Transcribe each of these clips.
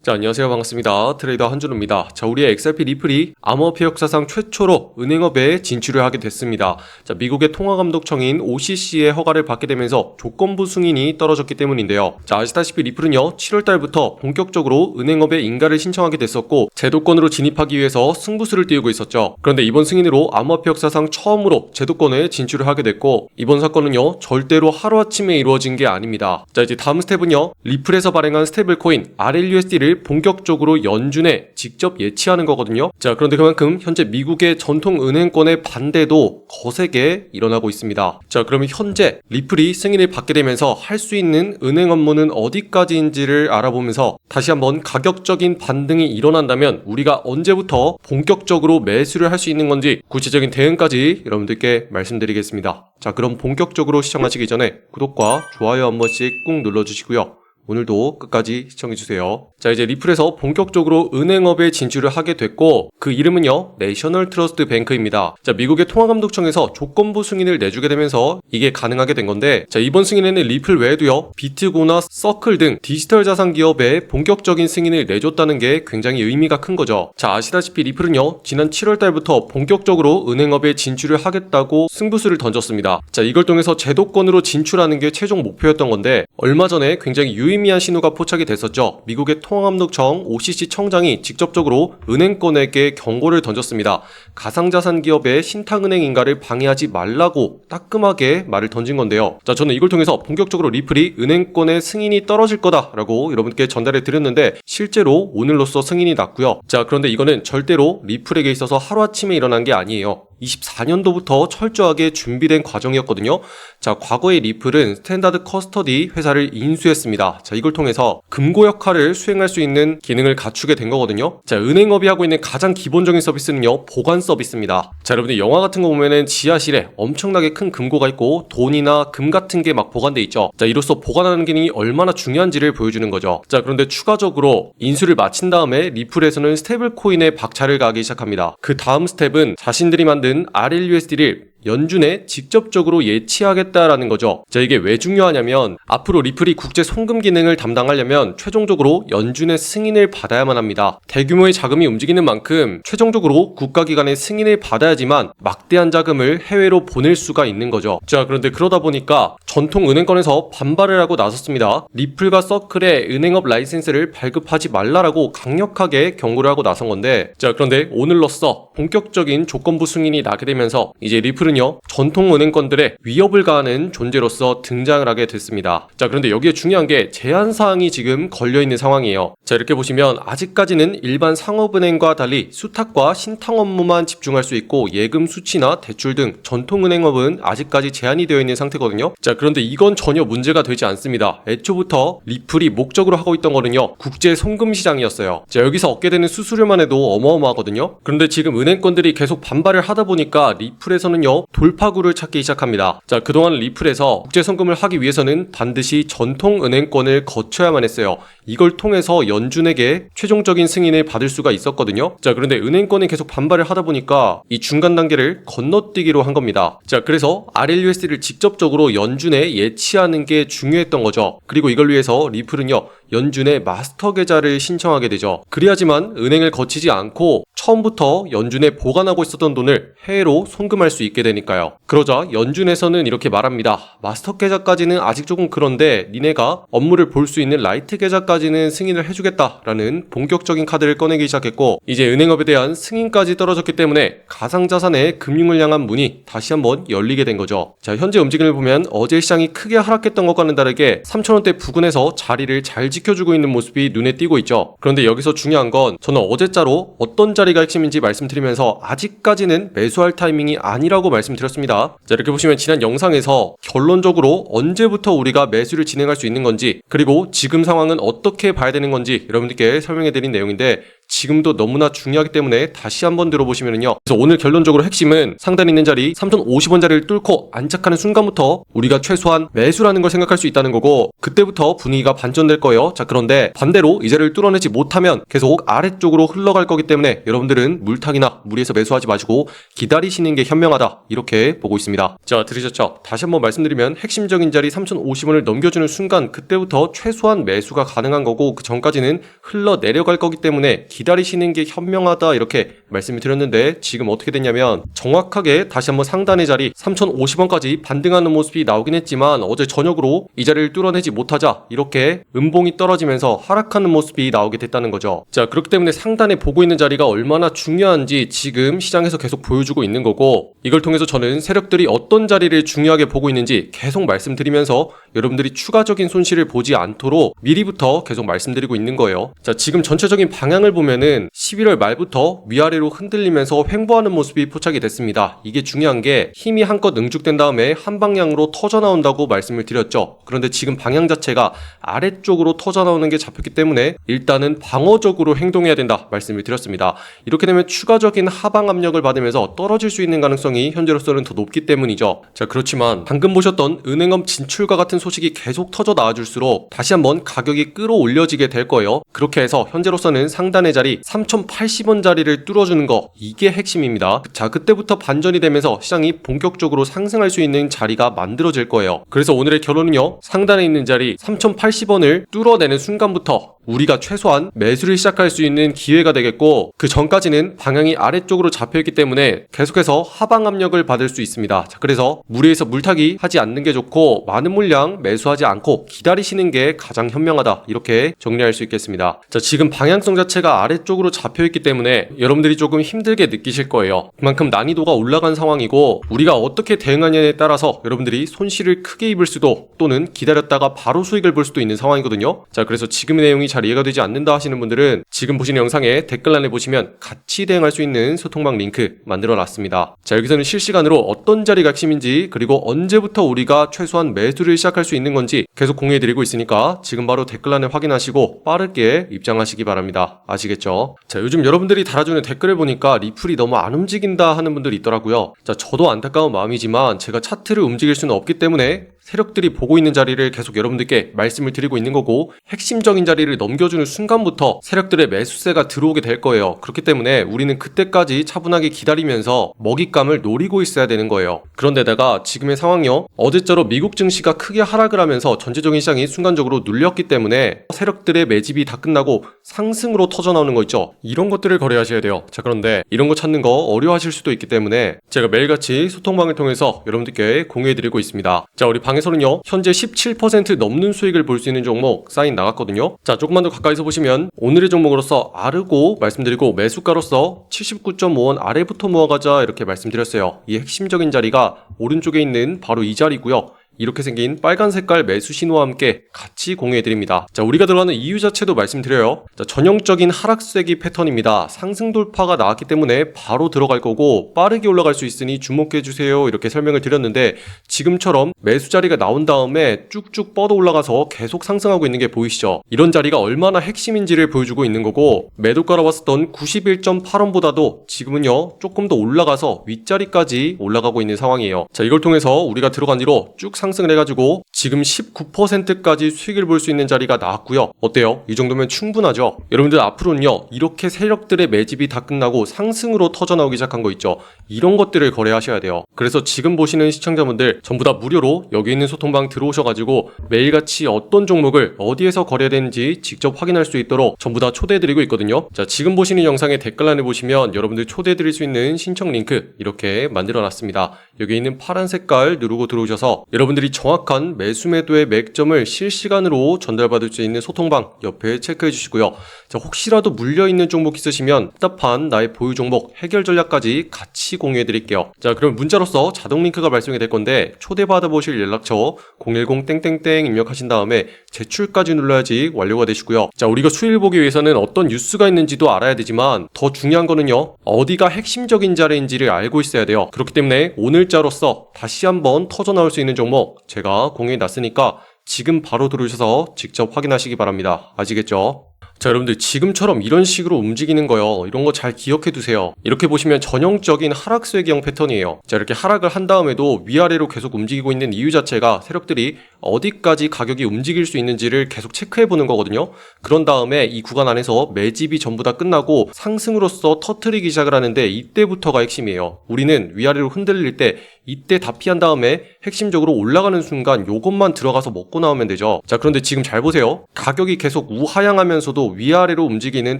자, 안녕하세요. 반갑습니다. 트레이더 한준호입니다. 자, 우리의 XRP 리플이 암호화폐 역사상 최초로 은행업에 진출을 하게 됐습니다. 자, 미국의 통화감독청인 OCC의 허가를 받게 되면서 조건부 승인이 떨어졌기 때문인데요. 자, 아시다시피 리플은요, 7월달부터 본격적으로 은행업에 인가를 신청하게 됐었고, 제도권으로 진입하기 위해서 승부수를 띄우고 있었죠. 그런데 이번 승인으로 암호화폐 역사상 처음으로 제도권에 진출을 하게 됐고, 이번 사건은요, 절대로 하루아침에 이루어진 게 아닙니다. 자, 이제 다음 스텝은요, 리플에서 발행한 스테이블 코인 RLUSD를 본격적으로 연준에 직접 예치하는 거거든요. 자, 그런데 그만큼 현재 미국의 전통 은행권의 반대도 거세게 일어나고 있습니다. 자, 그러면 현재 리플이 승인을 받게 되면서 할 수 있는 은행 업무는 어디까지인지를 알아보면서 다시 한번 가격적인 반등이 일어난다면 우리가 언제부터 본격적으로 매수를 할 수 있는 건지 구체적인 대응까지 여러분들께 말씀드리겠습니다. 자, 그럼 본격적으로 시청하시기 전에 구독과 좋아요 한 번씩 꾹 눌러주시고요. 오늘도 끝까지 시청해주세요. 자, 이제 리플에서 본격적으로 은행업에 진출을 하게 됐고, 그 이름은요, 내셔널 트러스트 뱅크입니다. 자, 미국의 통화감독청에서 조건부 승인을 내주게 되면서 이게 가능하게 된 건데, 자, 이번 승인에는 리플 외에도요, 비트고나 서클 등 디지털 자산 기업에 본격적인 승인을 내줬다는 게 굉장히 의미가 큰 거죠. 자, 아시다시피 리플은요, 지난 7월 달부터 본격적으로 은행업에 진출을 하겠다고 승부수를 던졌습니다. 자, 이걸 통해서 제도권으로 진출하는 게 최종 목표였던 건데, 얼마 전에 굉장히 유의미한 신호가 포착이 됐었죠. 미국의 통화감독청 OCC 청장이 직접적으로 은행권에게 경고를 던졌습니다. 가상자산 기업의 신탁은행 인가를 방해하지 말라고 따끔하게 말을 던진 건데요. 자, 저는 이걸 통해서 본격적으로 리플이 은행권의 승인이 떨어질 거다라고 여러분께 전달해 드렸는데 실제로 오늘로써 승인이 났고요. 자, 그런데 이거는 절대로 리플에게 있어서 하루아침에 일어난 게 아니에요. 24년도부터 철저하게 준비된 과정이었거든요. 자, 과거의 리플은 스탠다드 커스터디 회사를 인수했습니다. 자, 이걸 통해서 금고 역할을 수행할 수 있는 기능을 갖추게 된 거거든요. 자, 은행업이 하고 있는 가장 기본적인 서비스는요, 보관 서비스입니다. 자, 여러분들 영화 같은 거 보면은 지하실에 엄청나게 큰 금고가 있고 돈이나 금 같은 게 막 보관돼 있죠. 자, 이로써 보관하는 기능이 얼마나 중요한지를 보여주는 거죠. 자, 그런데 추가적으로 인수를 마친 다음에 리플에서는 스테이블 코인에 박차를 가하기 시작합니다. 그 다음 스텝은 자신들이 만든 RLUSD를 연준에 직접적으로 예치하겠다라는 거죠. 자, 이게 왜 중요하냐면 앞으로 리플이 국제 송금 기능을 담당하려면 최종적으로 연준의 승인을 받아야만 합니다. 대규모의 자금이 움직이는 만큼 최종적으로 국가기관의 승인을 받아야지만 막대한 자금을 해외로 보낼 수가 있는 거죠. 자, 그런데 그러다 보니까 전통 은행권에서 반발을 하고 나섰습니다. 리플과 서클의 은행업 라이센스를 발급하지 말라라고 강력하게 경고를 하고 나선 건데, 자, 그런데 오늘로써 본격적인 조건부 승인이 나게 되면서 이제 리플은 전통 은행권들의 위협을 가하는 존재로서 등장을 하게 됐습니다. 자, 그런데 여기에 중요한 게 제한사항이 지금 걸려있는 상황이에요. 자, 이렇게 보시면 아직까지는 일반 상업은행과 달리 수탁과 신탁 업무만 집중할 수 있고 예금 수취나 대출 등 전통은행업은 아직까지 제한이 되어 있는 상태거든요. 자, 그런데 이건 전혀 문제가 되지 않습니다. 애초부터 리플이 목적으로 하고 있던 거는요, 국제 송금 시장이었어요. 자, 여기서 얻게 되는 수수료만 해도 어마어마하거든요. 그런데 지금 은행권들이 계속 반발을 하다 보니까 리플에서는요, 돌파구를 찾기 시작합니다. 자, 그동안 리플에서 국제송금을 하기 위해서는 반드시 전통은행권을 거쳐야만 했어요. 이걸 통해서 연준에게 최종적인 승인을 받을 수가 있었거든요. 자, 그런데 은행권이 계속 반발을 하다 보니까 이 중간 단계를 건너뛰기로 한 겁니다. 자, 그래서 RLUSD를 직접적으로 연준에 예치하는 게 중요했던 거죠. 그리고 이걸 위해서 리플은요, 연준의 마스터 계좌를 신청하게 되죠. 그래야지만 은행을 거치지 않고 처음부터 연준에 보관하고 있었던 돈을 해외로 송금할 수 있게 되니까요. 그러자 연준에서는 이렇게 말합니다. 마스터 계좌까지는 아직 조금 그런데 니네가 업무를 볼 수 있는 라이트 계좌까지는 승인을 해주겠다라는 본격적인 카드를 꺼내기 시작했고, 이제 은행업에 대한 승인까지 떨어졌기 때문에 가상자산의 금융을 향한 문이 다시 한번 열리게 된 거죠. 자, 현재 움직임을 보면 어제 시장이 크게 하락했던 것과는 다르게 3,000원대 부근에서 자리를 잘 지켜주고 있는 모습이 눈에 띄고 있죠. 그런데 여기서 중요한 건 저는 어제자로 어떤 자리가 핵심인지 말씀드리면서 아직까지는 매수할 타이밍이 아니라고 말씀드렸습니다. 자, 이렇게 보시면 지난 영상에서 결론적으로 언제부터 우리가 매수를 진행할 수 있는 건지, 그리고 지금 상황은 어떻게 봐야 되는 건지 여러분들께 설명해 드린 내용인데, 지금도 너무나 중요하기 때문에 다시 한번 들어보시면요. 그래서 오늘 결론적으로 핵심은 상단에 있는 자리 3,050원 자리를 뚫고 안착하는 순간부터 우리가 최소한 매수라는 걸 생각할 수 있다는 거고, 그때부터 분위기가 반전될 거예요. 자, 그런데 반대로 이 자리를 뚫어내지 못하면 계속 아래쪽으로 흘러갈 거기 때문에 여러분들은 물타기나 무리해서 매수하지 마시고 기다리시는 게 현명하다, 이렇게 보고 있습니다. 자, 들으셨죠? 다시 한번 말씀드리면 핵심적인 자리 3,050원을 넘겨주는 순간 그때부터 최소한 매수가 가능한 거고, 그 전까지는 흘러 내려갈 거기 때문에 기다리시는 게 현명하다, 이렇게 말씀을 드렸는데 지금 어떻게 됐냐면 정확하게 다시 한번 상단의 자리 3,050원까지 반등하는 모습이 나오긴 했지만 어제 저녁으로 이 자리를 뚫어내지 못하자 이렇게 음봉이 떨어지면서 하락하는 모습이 나오게 됐다는 거죠. 자, 그렇기 때문에 상단에 보고 있는 자리가 얼마나 중요한지 지금 시장에서 계속 보여주고 있는 거고, 이걸 통해서 저는 세력들이 어떤 자리를 중요하게 보고 있는지 계속 말씀드리면서 여러분들이 추가적인 손실을 보지 않도록 미리부터 계속 말씀드리고 있는 거예요. 자, 지금 전체적인 방향을 보면은 11월 말부터 위아래로 흔들리면서 횡보하는 모습이 포착이 됐습니다. 이게 중요한 게 힘이 한껏 응축된 다음에 한 방향으로 터져 나온다고 말씀을 드렸죠. 그런데 지금 방향 자체가 아래쪽으로 터져 나오는 게 잡혔기 때문에 일단은 방어적으로 행동해야 된다 말씀을 드렸습니다. 이렇게 되면 추가적인 하방 압력을 받으면서 떨어질 수 있는 가능성이 현재로서는 더 높기 때문이죠. 자, 그렇지만 방금 보셨던 은행업 진출과 같은 소식이 계속 터져 나와줄수록 다시 한번 가격이 끌어올려지게 될 거예요. 그렇게 해서 현재로서는 상단의 자리 3,080원 자리를 뚫어주는 거, 이게 핵심입니다. 자, 그때부터 반전이 되면서 시장이 본격적으로 상승할 수 있는 자리가 만들어질 거예요. 그래서 오늘의 결론은요, 상단에 있는 자리 3,080원을 뚫어내는 순간부터 우리가 최소한 매수를 시작할 수 있는 기회가 되겠고, 그 전까지는 방향이 아래쪽으로 잡혀있기 때문에 계속해서 하방 압력을 받을 수 있습니다. 자, 그래서 무리해서 물타기 하지 않는 게 좋고 많은 물량 매수하지 않고 기다리시는 게 가장 현명하다, 이렇게 정리할 수 있겠습니다. 자, 지금 방향성 자체가 아래쪽으로 잡혀있기 때문에 여러분들이 조금 힘들게 느끼실 거예요. 그만큼 난이도가 올라간 상황이고 우리가 어떻게 대응하냐에 따라서 여러분들이 손실을 크게 입을 수도 또는 기다렸다가 바로 수익을 볼 수도 있는 상황이거든요. 자, 그래서 지금의 내용이 잘 이해가 되지 않는다 하시는 분들은 지금 보시는 영상에 댓글란에 보시면 같이 대응할 수 있는 소통방 링크 만들어 놨습니다. 자, 여기서는 실시간으로 어떤 자리가 핵심인지, 그리고 언제부터 우리가 최소한 매수를 시작할 수 있는 건지 계속 공유해 드리고 있으니까 지금 바로 댓글란에 확인하시고 빠르게 입장하시기 바랍니다. 아시겠죠? 자, 요즘 여러분들이 달아주는 댓글을 보니까 리플이 너무 안 움직인다 하는 분들이 있더라고요. 자, 저도 안타까운 마음이지만 제가 차트를 움직일 수는 없기 때문에 세력들이 보고 있는 자리를 계속 여러분들께 말씀을 드리고 있는 거고, 핵심적인 자리를 넘겨주는 순간부터 세력들의 매수세가 들어오게 될 거예요. 그렇기 때문에 우리는 그때까지 차분하게 기다리면서 먹잇감을 노리고 있어야 되는 거예요. 그런데다가 지금의 상황요, 어제처럼 미국 증시가 크게 하락을 하면서 전체적인 시장이 순간적으로 눌렸기 때문에 세력들의 매집이 다 끝나고 상승으로 터져 나오는 거 있죠. 이런 것들을 거래하셔야 돼요. 자, 그런데 이런 거 찾는 거 어려워하실 수도 있기 때문에 제가 매일같이 소통방을 통해서 여러분들께 공유해드리고 있습니다. 자, 우리 방에서는요, 현재 17% 넘는 수익을 볼 수 있는 종목 사인 나갔거든요. 자, 조금만 더 가까이서 보시면 오늘의 종목으로서 아르고 말씀드리고, 매수가로서 79.5원 아래부터 모아가자 이렇게 말씀드렸어요. 이 핵심적인 자리가 오른쪽에 있는 바로 이 자리고요. 이렇게 생긴 빨간 색깔 매수 신호와 함께 같이 공유해드립니다. 자, 우리가 들어가는 이유 자체도 말씀드려요. 자, 전형적인 하락세기 패턴입니다. 상승 돌파가 나왔기 때문에 바로 들어갈 거고 빠르게 올라갈 수 있으니 주목해주세요, 이렇게 설명을 드렸는데, 지금처럼 매수 자리가 나온 다음에 쭉쭉 뻗어 올라가서 계속 상승하고 있는 게 보이시죠? 이런 자리가 얼마나 핵심인지를 보여주고 있는 거고, 매도가로 봤었던 91.8원보다도 지금은요 조금 더 올라가서 윗자리까지 올라가고 있는 상황이에요. 자, 이걸 통해서 우리가 들어간 뒤로 쭉 상승을 해가지고 지금 19%까지 수익을 볼 수 있는 자리가 나왔고요. 어때요? 이 정도면 충분하죠? 여러분들 앞으로는요, 이렇게 세력들의 매집이 다 끝나고 상승으로 터져 나오기 시작한 거 있죠? 이런 것들을 거래하셔야 돼요. 그래서 지금 보시는 시청자분들 전부 다 무료로 여기 있는 소통방 들어오셔가지고 매일같이 어떤 종목을 어디에서 거래해야 되는지 직접 확인할 수 있도록 전부 다 초대해드리고 있거든요. 자, 지금 보시는 영상의 댓글란에 보시면 여러분들 초대해드릴 수 있는 신청 링크 이렇게 만들어놨습니다. 여기 있는 파란 색깔 누르고 들어오셔서 여러분들이 정확한 매수 매도의 맥점을 실시간으로 전달받을 수 있는 소통방 옆에 체크해 주시고요. 자, 혹시라도 물려있는 종목 있으시면 답답한 나의 보유 종목 해결 전략까지 같이 공유해 드릴게요. 자, 그럼 문자로서 자동 링크가 발송이 될 건데 초대받아 보실 연락처 010 입력하신 다음에 제출까지 눌러야지 완료가 되시고요. 자, 우리가 수익을 보기 위해서는 어떤 뉴스가 있는지도 알아야 되지만 더 중요한 거는요, 어디가 핵심적인 자리인지를 알고 있어야 돼요. 그렇기 때문에 오늘자로서 다시 한번 터져 나올 수 있는 종목 제가 공유해 놨으니까 지금 바로 들어오셔서 직접 확인하시기 바랍니다. 아시겠죠? 자, 여러분들 지금처럼 이런 식으로 움직이는 거요. 이런 거 잘 기억해 두세요. 이렇게 보시면 전형적인 하락세기형 패턴이에요. 자, 이렇게 하락을 한 다음에도 위아래로 계속 움직이고 있는 이유 자체가 세력들이 어디까지 가격이 움직일 수 있는지를 계속 체크해 보는 거거든요. 그런 다음에 이 구간 안에서 매집이 전부 다 끝나고 상승으로서 터트리기 시작을 하는데 이때부터가 핵심이에요. 우리는 위아래로 흔들릴 때 이때 다 피한 다음에 핵심적으로 올라가는 순간 요것만 들어가서 먹고 나오면 되죠. 자, 그런데 지금 잘 보세요. 가격이 계속 우하향하면서도 위아래로 움직이는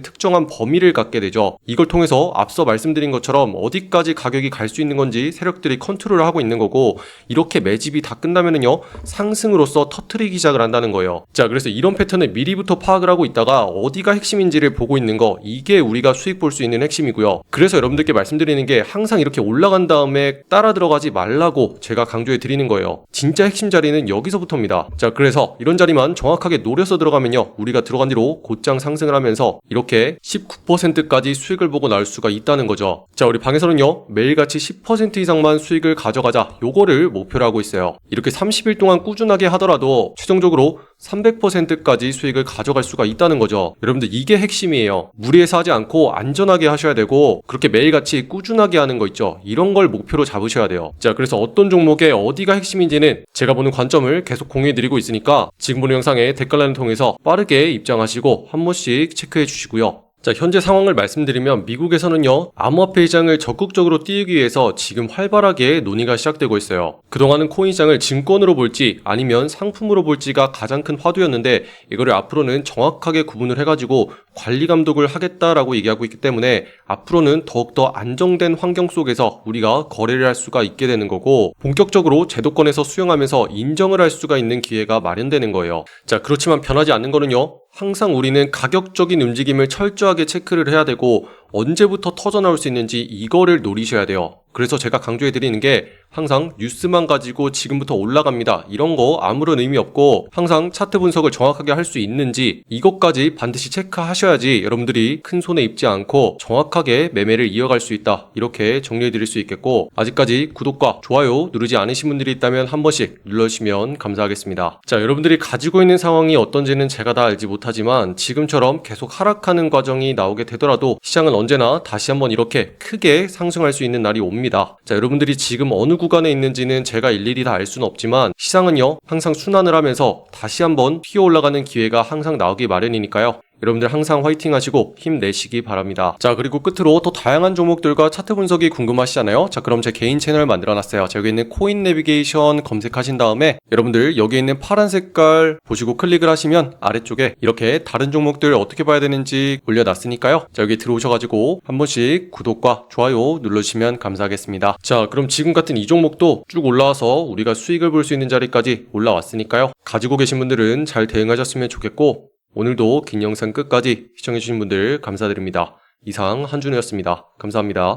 특정한 범위를 갖게 되죠. 이걸 통해서 앞서 말씀드린 것처럼 어디까지 가격이 갈 수 있는 건지 세력들이 컨트롤을 하고 있는 거고, 이렇게 매집이 다 끝나면은요 상승으로서 터트리기 시작을 한다는 거예요. 자, 그래서 이런 패턴을 미리부터 파악을 하고 있다가 어디가 핵심인지를 보고 있는 거, 이게 우리가 수익 볼 수 있는 핵심이고요. 그래서 여러분들께 말씀드리는 게 항상 이렇게 올라간 다음에 따라 들어가지 말라고 제가 강조해 드리는 거예요. 진짜 핵심 자리는 여기서부터입니다. 자, 그래서 이런 자리만 정확하게 노려서 들어가면요 우리가 들어간 뒤로 곧장 상승을 하면서 이렇게 19%까지 수익을 보고 나올 수가 있다는 거죠. 자, 우리 방에서는요 매일같이 10% 이상만 수익을 가져가자, 요거를 목표로 하고 있어요. 이렇게 30일 동안 꾸준하게 하더라도 최종적으로 300%까지 수익을 가져갈 수가 있다는 거죠. 여러분들 이게 핵심이에요. 무리해서 하지 않고 안전하게 하셔야 되고, 그렇게 매일같이 꾸준하게 하는 거 있죠, 이런 걸 목표로 잡으셔야 돼요. 자, 그래서 어떤 종목의 어디가 핵심인지는 제가 보는 관점을 계속 공유해드리고 있으니까 지금 보는 영상에 댓글란을 통해서 빠르게 입장하시고 한 번씩 체크해 주시고요. 자, 현재 상황을 말씀드리면 미국에서는요 암호화폐 시장을 적극적으로 띄우기 위해서 지금 활발하게 논의가 시작되고 있어요. 그동안은 코인 시장을 증권으로 볼지 아니면 상품으로 볼지가 가장 큰 화두였는데, 이거를 앞으로는 정확하게 구분을 해가지고 관리 감독을 하겠다라고 얘기하고 있기 때문에 앞으로는 더욱더 안정된 환경 속에서 우리가 거래를 할 수가 있게 되는 거고, 본격적으로 제도권에서 수용하면서 인정을 할 수가 있는 기회가 마련되는 거예요. 자, 그렇지만 변하지 않는 거는요, 항상 우리는 가격적인 움직임을 철저하게 체크를 해야 되고 언제부터 터져나올 수 있는지 이거를 노리셔야 돼요. 그래서 제가 강조해 드리는 게 항상 뉴스만 가지고 지금부터 올라갑니다, 이런 거 아무런 의미 없고, 항상 차트 분석을 정확하게 할 수 있는지 이것까지 반드시 체크하셔야지 여러분들이 큰 손해 입지 않고 정확하게 매매를 이어갈 수 있다, 이렇게 정리해 드릴 수 있겠고, 아직까지 구독과 좋아요 누르지 않으신 분들이 있다면 한 번씩 눌러주시면 감사하겠습니다. 자, 여러분들이 가지고 있는 상황이 어떤지는 제가 다 알지 못하지만 지금처럼 계속 하락하는 과정이 나오게 되더라도 시장은 언제나 다시 한번 이렇게 크게 상승할 수 있는 날이 옵니다. 자, 여러분들이 지금 어느 구간에 있는지는 제가 일일이 다 알 수는 없지만 시장은요 항상 순환을 하면서 다시 한번 튀어 올라가는 기회가 항상 나오기 마련이니까요. 여러분들 항상 화이팅 하시고 힘내시기 바랍니다. 자, 그리고 끝으로 더 다양한 종목들과 차트 분석이 궁금하시잖아요. 자, 그럼 제 개인 채널 만들어놨어요. 자, 여기 있는 코인 내비게이션 검색하신 다음에 여러분들 여기 있는 파란 색깔 보시고 클릭을 하시면 아래쪽에 이렇게 다른 종목들 어떻게 봐야 되는지 올려놨으니까요. 자, 여기 들어오셔가지고 한 번씩 구독과 좋아요 눌러주시면 감사하겠습니다. 자, 그럼 지금 같은 이 종목도 쭉 올라와서 우리가 수익을 볼 수 있는 자리까지 올라왔으니까요. 가지고 계신 분들은 잘 대응하셨으면 좋겠고, 오늘도 긴 영상 끝까지 시청해주신 분들 감사드립니다. 이상 한준우였습니다. 감사합니다.